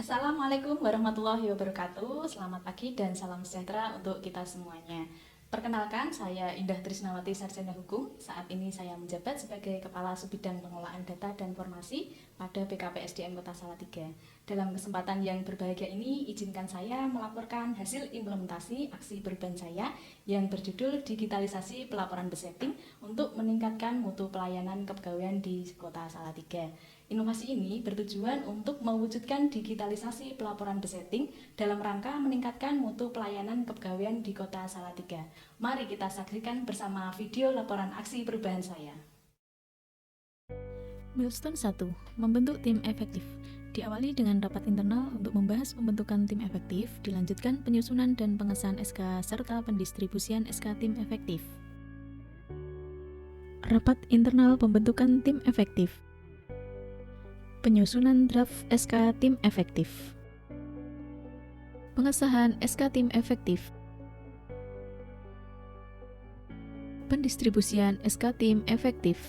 Assalamualaikum warahmatullahi wabarakatuh. Selamat pagi dan salam sejahtera untuk kita semuanya. Perkenalkan, saya Indah Trisnawati Sarjana Hukum. Saat ini saya menjabat sebagai Kepala Subbidang Pengelolaan Data dan Informasi pada BKPSDM Kota Salatiga. Dalam kesempatan yang berbahagia ini, izinkan saya melaporkan hasil implementasi aksi perubahan saya yang berjudul Digitalisasi Pelaporan Besetting untuk meningkatkan mutu pelayanan kepegawaian di Kota Salatiga. Inovasi ini bertujuan untuk mewujudkan digitalisasi pelaporan besetting dalam rangka meningkatkan mutu pelayanan kepegawaian di Kota Salatiga. Mari kita saksikan bersama video laporan aksi perubahan saya. Milestone 1. Membentuk tim efektif. Diawali dengan rapat internal untuk membahas pembentukan tim efektif, dilanjutkan penyusunan dan pengesahan SK serta pendistribusian SK tim efektif. Rapat internal pembentukan tim efektif. Penyusunan draft SK tim efektif. Pengesahan SK tim efektif. Pendistribusian SK tim efektif.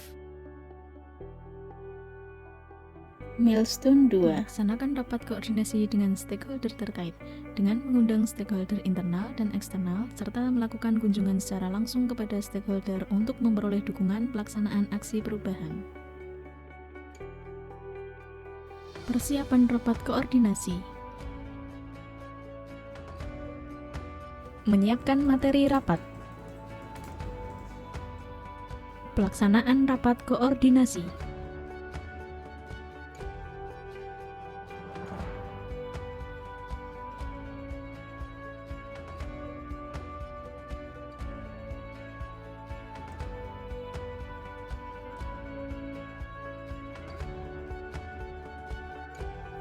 Milestone 2. Melaksanakan rapat koordinasi dengan stakeholder terkait dengan mengundang stakeholder internal dan eksternal serta melakukan kunjungan secara langsung kepada stakeholder untuk memperoleh dukungan pelaksanaan aksi perubahan. Persiapan rapat koordinasi. Menyiapkan materi rapat. Pelaksanaan rapat koordinasi.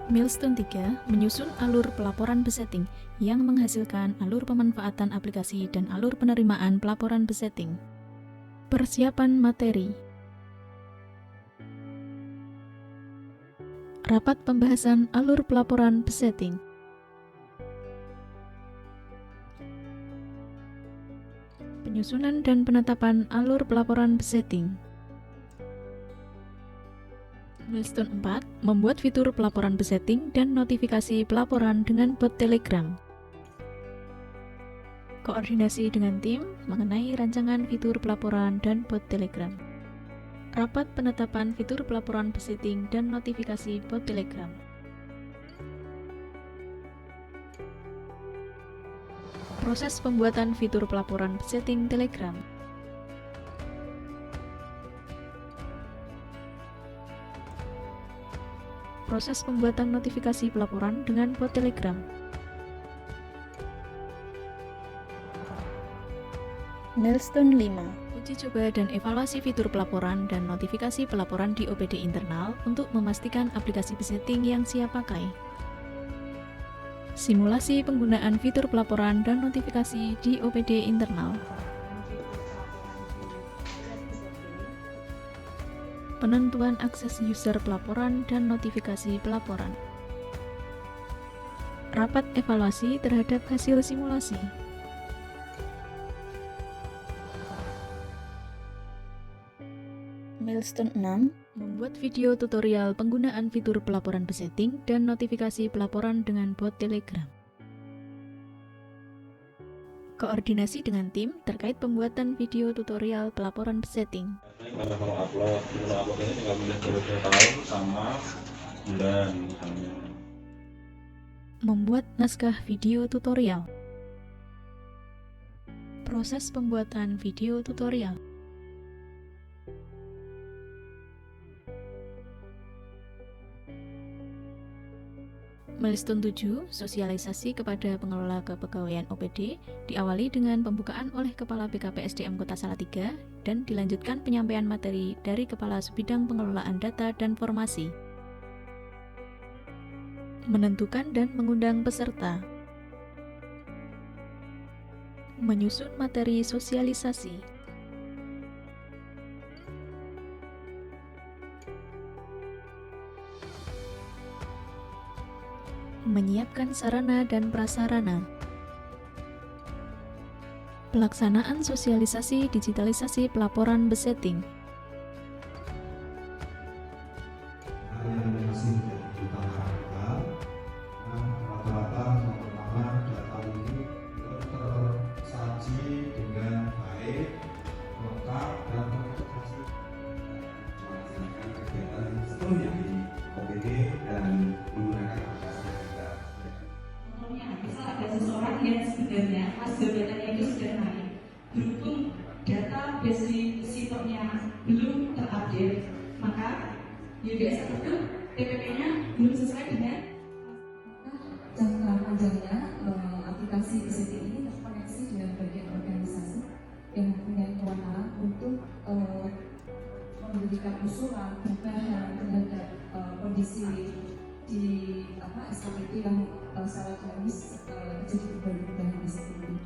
Milestone 3. Menyusun alur pelaporan besetting yang menghasilkan alur pemanfaatan aplikasi dan alur penerimaan pelaporan besetting. Persiapan materi. Rapat pembahasan alur pelaporan besetting. Penyusunan dan penetapan alur pelaporan besetting. Milestone 4. Membuat fitur pelaporan besetting dan notifikasi pelaporan dengan bot Telegram. Koordinasi dengan tim mengenai rancangan fitur pelaporan dan bot Telegram. Rapat penetapan fitur pelaporan besetting dan notifikasi bot Telegram. Proses pembuatan fitur pelaporan besetting Telegram. Proses pembuatan notifikasi pelaporan dengan bot Telegram. Milestone 5. Uji coba dan evaluasi fitur pelaporan dan notifikasi pelaporan di OPD internal untuk memastikan aplikasi besetting yang siap pakai. Simulasi penggunaan fitur pelaporan dan notifikasi di OPD internal. Penentuan akses user pelaporan dan notifikasi pelaporan. Rapat evaluasi terhadap hasil simulasi. Milestone 6. Membuat video tutorial penggunaan fitur pelaporan besetting dan notifikasi pelaporan dengan bot Telegram. Koordinasi dengan tim terkait pembuatan video tutorial pelaporan besetting. Kalau upload ini tinggal pilih periode tahun sama bulan misalnya. Membuat naskah video tutorial. Proses pembuatan video tutorial. Milestone 7. Sosialisasi kepada pengelola kepegawaian OPD diawali dengan pembukaan oleh Kepala BKPSDM Kota Salatiga dan dilanjutkan penyampaian materi dari Kepala Subbidang Pengelolaan Data dan Informasi. Menentukan dan mengundang peserta. Menyusun materi sosialisasi. Menyiapkan sarana dan prasarana. Pelaksanaan sosialisasi digitalisasi pelaporan besetting. Yang masih menjadi utama basic sitornya belum terupdate, maka UDS itu TPP-nya belum sesuai dengan jangka panjangnya. Aplikasi BCT ini terkoneksi dengan bagian organisasi yang punya kewenangan untuk memberikan usulan perubahan terhadap kondisi di SKPT yang secara kronis jadi perubahan BCT ini.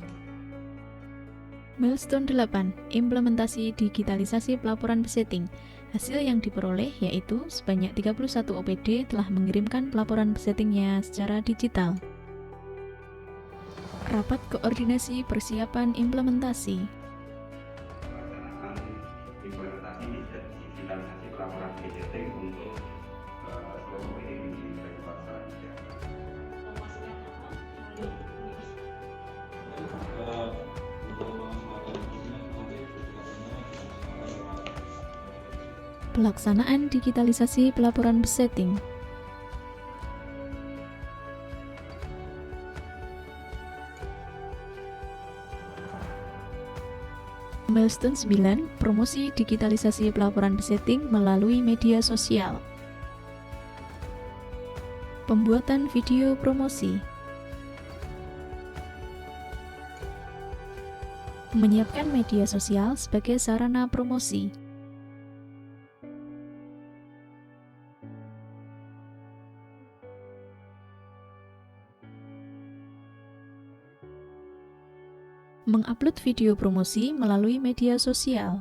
Milestone 8. Implementasi digitalisasi pelaporan besetting. Hasil yang diperoleh yaitu sebanyak 31 OPD telah mengirimkan pelaporan besettingnya secara digital. Rapat koordinasi persiapan implementasi. Implementasi dan digitalisasi pelaporan besetting untuk seluruh OPD di Kota Salatiga. Pelaksanaan digitalisasi pelaporan besetting. Milestone 9. Promosi digitalisasi pelaporan besetting melalui media sosial. Pembuatan video promosi. Menyiapkan media sosial sebagai sarana promosi. Mengupload video promosi melalui media sosial.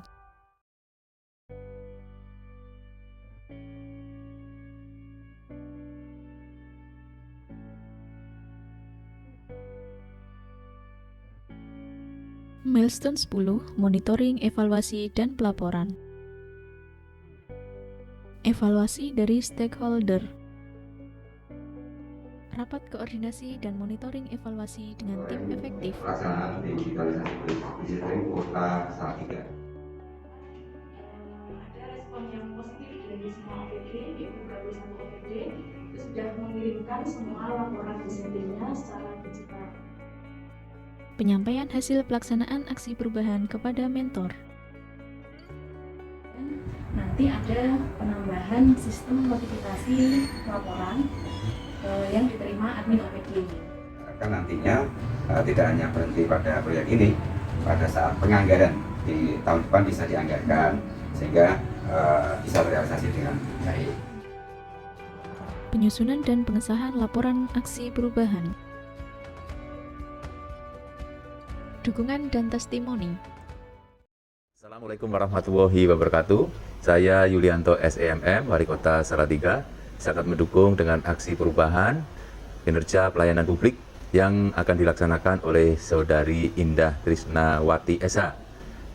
Milestone 10. Monitoring, evaluasi, dan pelaporan. Evaluasi dari stakeholder. Rapat koordinasi dan monitoring evaluasi dengan tim efektif. Pelaksanaan digitalisasi besetting Kota Salatiga. Ada respon yang positif dari semua OPD, di beberapa OPD itu sudah mengirimkan semua laporan besettingnya secara digital. Penyampaian hasil pelaksanaan aksi perubahan kepada mentor. Nanti ada penambahan sistem notifikasi laporan yang diterima admin OPD. Kan nantinya tidak hanya berhenti pada proyek ini, pada saat penganggaran di tahun depan bisa dianggarkan sehingga bisa terrealisasi dengan baik. Penyusunan dan pengesahan laporan aksi perubahan. Dukungan dan testimoni. Assalamualaikum warahmatullahi wabarakatuh. Saya Yulianto SEMM, Wali Kota Salatiga, sangat mendukung dengan aksi perubahan kinerja pelayanan publik yang akan dilaksanakan oleh Saudari Indah Trisnawati SH,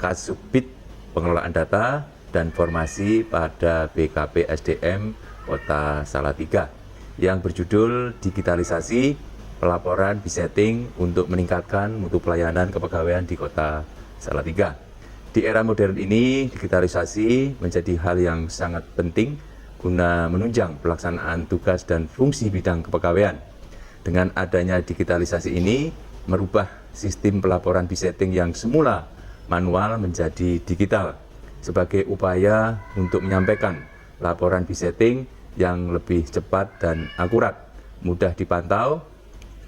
Kasubdit Pengelolaan Data dan Formasi pada BKP SDM Kota Salatiga yang berjudul Digitalisasi Pelaporan Besetting untuk meningkatkan mutu pelayanan kepegawaian di Kota Salatiga. Di era modern ini, digitalisasi menjadi hal yang sangat penting guna menunjang pelaksanaan tugas dan fungsi bidang kepegawaian. Dengan adanya digitalisasi ini, merubah sistem pelaporan besetting yang semula manual menjadi digital sebagai upaya untuk menyampaikan laporan besetting yang lebih cepat dan akurat, mudah dipantau,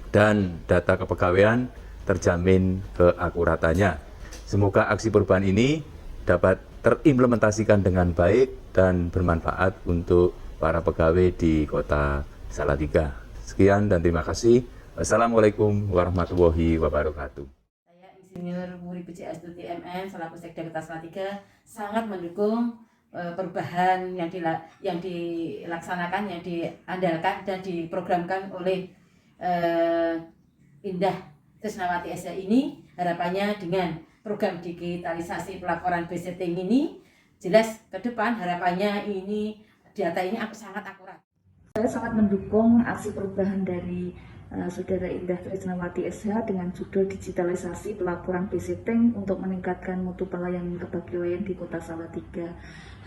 dan data kepegawaian terjamin keakuratannya. Semoga aksi perubahan ini dapat terimplementasikan dengan baik dan bermanfaat untuk para pegawai di Kota Salatiga. Sekian dan terima kasih. Wassalamualaikum warahmatullahi wabarakatuh. Saya Insinyur Muri BCS Tuti MM selaku Sekda Kota Salatiga sangat mendukung perubahan yang dilaksanakan, yang diandalkan dan diprogramkan oleh Indah Trisnawati SH ini. Harapannya dengan program digitalisasi pelaporan besetting ini jelas ke depan harapannya ini data ini sangat akurat. Saya sangat mendukung aksi perubahan dari Saudara Indah Trisnawati SH dengan judul digitalisasi pelaporan besetting untuk meningkatkan mutu pelayanan kepegawaian di Kota Salatiga.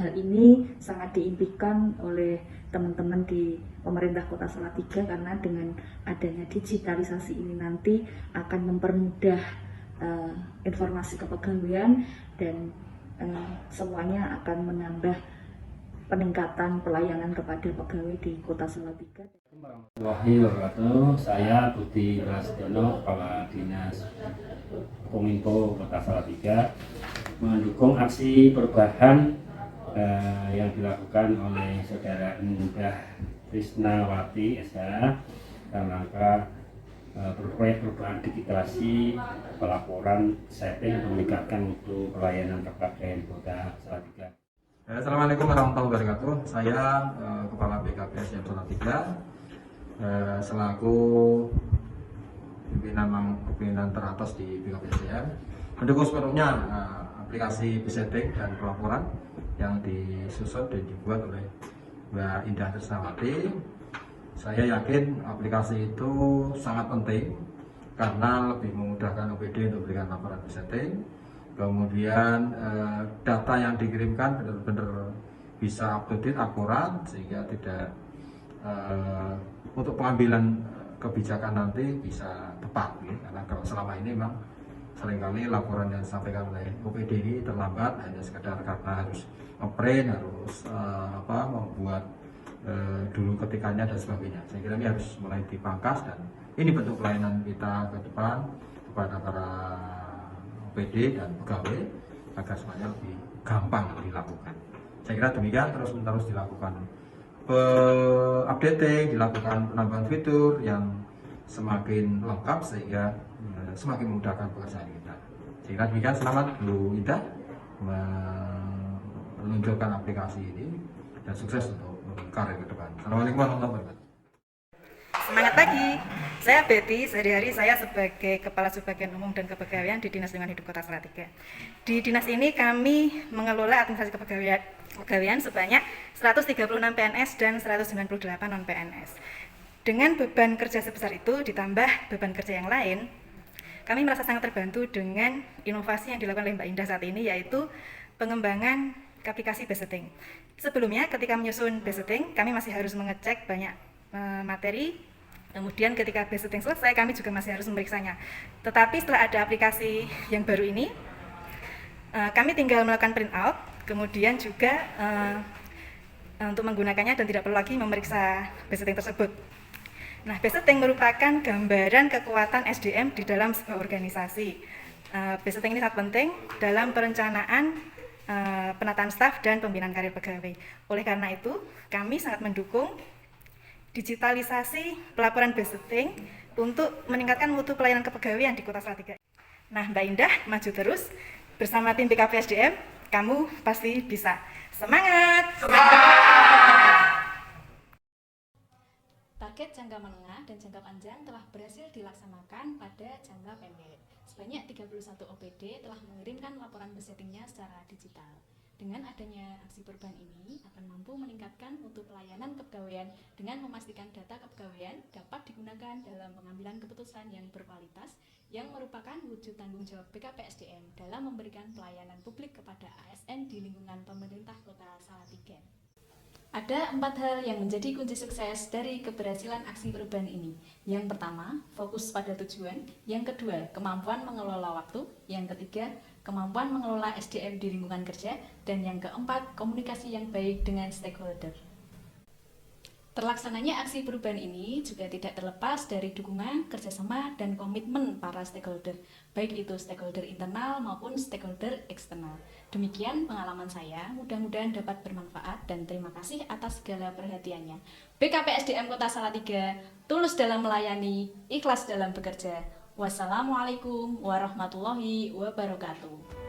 Hal ini sangat diimpikan oleh teman-teman di pemerintah Kota Salatiga karena dengan adanya digitalisasi ini nanti akan mempermudah informasi kepegawaian dan semuanya akan menambah peningkatan pelayanan kepada pegawai di Kota Salatiga. Warahmatullahi wabarakatuh. Saya Budi Prasetyono, Kepala Dinas Kominfo Kota Salatiga, mendukung aksi perubahan yang dilakukan oleh Saudara Indah Trisnawati SH dalam rangka proyek perubahan digitalisasi pelaporan setting meningkatkan mutu pelayanan kepegawaian Kota Salatiga. Assalamualaikum warahmatullahi wabarakatuh. Saya Kepala BKP SDM Salatiga selaku pimpinan teratas di BKP SDM mendukung sepenuhnya aplikasi BSetting dan pelaporan yang disusun dan dibuat oleh Mbak Indah Trisnawati. Saya yakin aplikasi itu sangat penting karena lebih memudahkan OPD untuk memberikan laporan BSetting. Kemudian data yang dikirimkan benar-benar bisa up to date, akurat, sehingga tidak untuk pengambilan kebijakan nanti bisa tepat. Karena kalau selama ini memang seringkali laporan yang disampaikan oleh OPD ini terlambat hanya sekedar karena harus ngeprint, harus membuat dulu ketikannya dan sebagainya. Saya kira ini harus mulai dipangkas dan ini bentuk pelayanan kita ke depan kepada para OPD dan pegawai agar semuanya lebih gampang dilakukan. Saya kira demikian, terus-menerus dilakukan updating, dilakukan penambahan fitur yang semakin lengkap sehingga semakin memudahkan pekerjaan kita. Saya kira demikian, selamat Bu Ida meluncurkan aplikasi ini dan sukses untuk karir ke depan. Assalamualaikum warahmatullahi wabarakatuh. Semangat pagi, saya Betty. Sehari-hari saya sebagai Kepala Subbagian Umum dan Kepegawaian di Dinas Lingkungan Hidup Kota Salatiga. Di dinas ini kami mengelola administrasi kepegawaian sebanyak 136 PNS dan 198 non-PNS. Dengan beban kerja sebesar itu ditambah beban kerja yang lain, kami merasa sangat terbantu dengan inovasi yang dilakukan oleh Mbak Indah saat ini, yaitu pengembangan aplikasi BSetting. Sebelumnya ketika menyusun BSetting, kami masih harus mengecek banyak materi. Kemudian ketika BSetting selesai, kami juga masih harus memeriksanya. Tetapi setelah ada aplikasi yang baru ini, kami tinggal melakukan print out, kemudian juga untuk menggunakannya dan tidak perlu lagi memeriksa BSetting tersebut. Nah, BSetting merupakan gambaran kekuatan SDM di dalam sebuah organisasi. BSetting ini sangat penting dalam perencanaan penataan staf dan pembinaan karir pegawai. Oleh karena itu, kami sangat mendukung digitalisasi pelaporan BSetting untuk meningkatkan mutu pelayanan kepegawaian di Kota Salatiga. Nah, Mbak Indah, maju terus bersama tim BKP SDM, kamu pasti bisa. Semangat! Target jangka menengah dan jangka panjang telah berhasil dilaksanakan pada jangka pendek. Sebanyak 31 OPD telah mengirimkan laporan BSettingnya secara digital. Dengan adanya aksi perubahan ini akan mampu meningkatkan mutu pelayanan kepegawaian dengan memastikan data kepegawaian dapat digunakan dalam pengambilan keputusan yang berkualitas yang merupakan wujud tanggung jawab BKP SDM dalam memberikan pelayanan publik kepada ASN di lingkungan pemerintah Kota Salatiga. Ada 4 hal yang menjadi kunci sukses dari keberhasilan aksi perubahan ini. Yang pertama, fokus pada tujuan. Yang kedua, kemampuan mengelola waktu. Yang ketiga, kemampuan mengelola SDM di lingkungan kerja. Dan yang keempat, komunikasi yang baik dengan stakeholder. Terlaksananya aksi perubahan ini juga tidak terlepas dari dukungan, kerjasama, dan komitmen para stakeholder, baik itu stakeholder internal maupun stakeholder eksternal. Demikian pengalaman saya, mudah-mudahan dapat bermanfaat dan terima kasih atas segala perhatiannya. BKP SDM Kota Salatiga, tulus dalam melayani, ikhlas dalam bekerja. Wassalamualaikum warahmatullahi wabarakatuh.